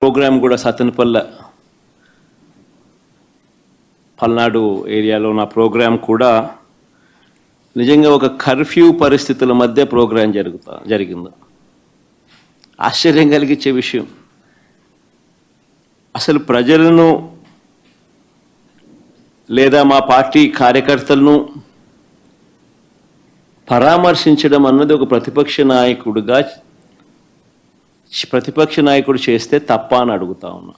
Programme కూడా పల్నాడు ఏరియాలో నా ప్రోగ్రామ్ కూడా నిజంగా ఒక కర్ఫ్యూ పరిస్థితుల మధ్య ప్రోగ్రాం జరిగింది. ఆశ్చర్యం కలిగించే విషయం, అసలు ప్రజలను లేదా మా పార్టీ కార్యకర్తలను పరామర్శించడం అన్నది ఒక ప్రతిపక్ష నాయకుడు చేస్తే తప్ప అని అడుగుతా ఉన్నా.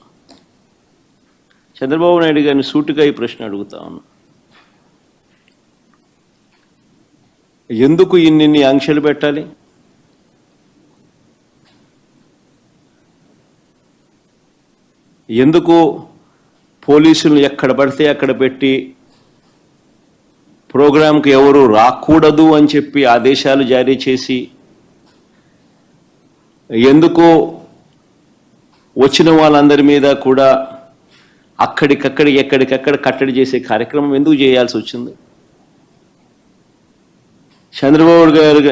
చంద్రబాబు నాయుడు గారిని సూటిగా ఈ ప్రశ్న అడుగుతా ఉన్నా. ఎందుకు ఇన్ని ఆంక్షలు పెట్టాలి? ఎందుకు పోలీసులు ఎక్కడ పడితే అక్కడ పెట్టి ప్రోగ్రాంకి ఎవరు రాకూడదు అని చెప్పి ఆదేశాలు జారీ చేసి, ఎందుకు వచ్చిన వాళ్ళందరి మీద కూడా ఎక్కడికక్కడ కట్టడి చేసే కార్యక్రమం ఎందుకు చేయాల్సి వచ్చింది?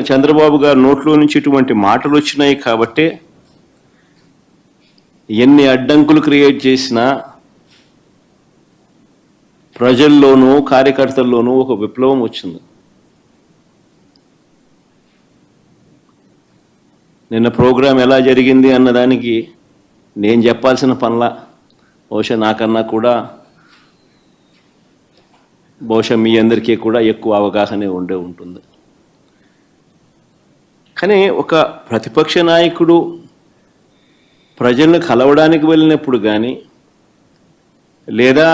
చంద్రబాబు గారు నోట్లో నుంచి ఇటువంటి మాటలు వచ్చినాయి కాబట్టే ఎన్ని అడ్డంకులు క్రియేట్ చేసినా ప్రజల్లోనూ కార్యకర్తల్లోనూ ఒక విప్లవం వచ్చింది. నిన్న ప్రోగ్రాం ఎలా జరిగింది అన్నదానికి నేను చెప్పాల్సిన పనిలా, బహుశా నాకన్నా కూడా మీ అందరికీ కూడా ఎక్కువ అవగాహన ఉంటుంది. కానీ ఒక ప్రతిపక్ష నాయకుడు ప్రజలను కలవడానికి వెళ్ళినప్పుడు కానీ లేదా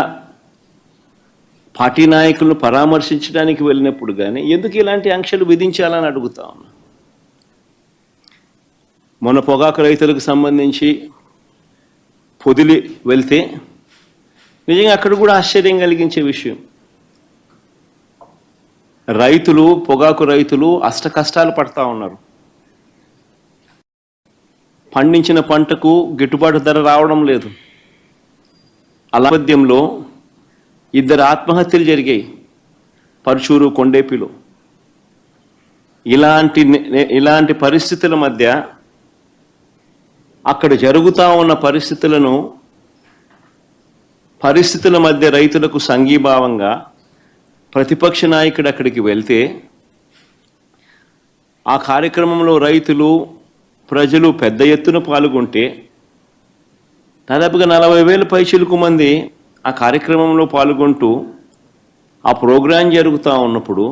పార్టీ నాయకులను పరామర్శించడానికి వెళ్ళినప్పుడు కానీ ఎందుకు ఇలాంటి ఆంక్షలు విధించాలని అడుగుతా ఉన్నా. మొన్న పొగాకు రైతులకు సంబంధించి పొదిలి వెళ్తే నిజంగా అక్కడ కూడా ఆశ్చర్యం కలిగించే విషయం, పొగాకు రైతులు అష్ట కష్టాలు పడతా ఉన్నారు. పండించిన పంటకు గిట్టుబాటు ధర రావడం లేదు. అలామధ్యంలో 2 ఆత్మహత్యలు జరిగాయి పరుచూరు, కొండేపిలో. ఇలాంటి పరిస్థితుల మధ్య అక్కడ జరుగుతూ ఉన్న పరిస్థితుల మధ్య రైతులకు సంఘీభావంగా ప్రతిపక్ష నాయకుడు అక్కడికి వెళ్తే ఆ కార్యక్రమంలో ప్రజలు పెద్ద ఎత్తున పాల్గొంటే దాదాపుగా 40,000 పైచిలకు మంది ఆ కార్యక్రమంలో పాల్గొంటూ ఆ ప్రోగ్రాం జరుగుతూ ఉన్నప్పుడు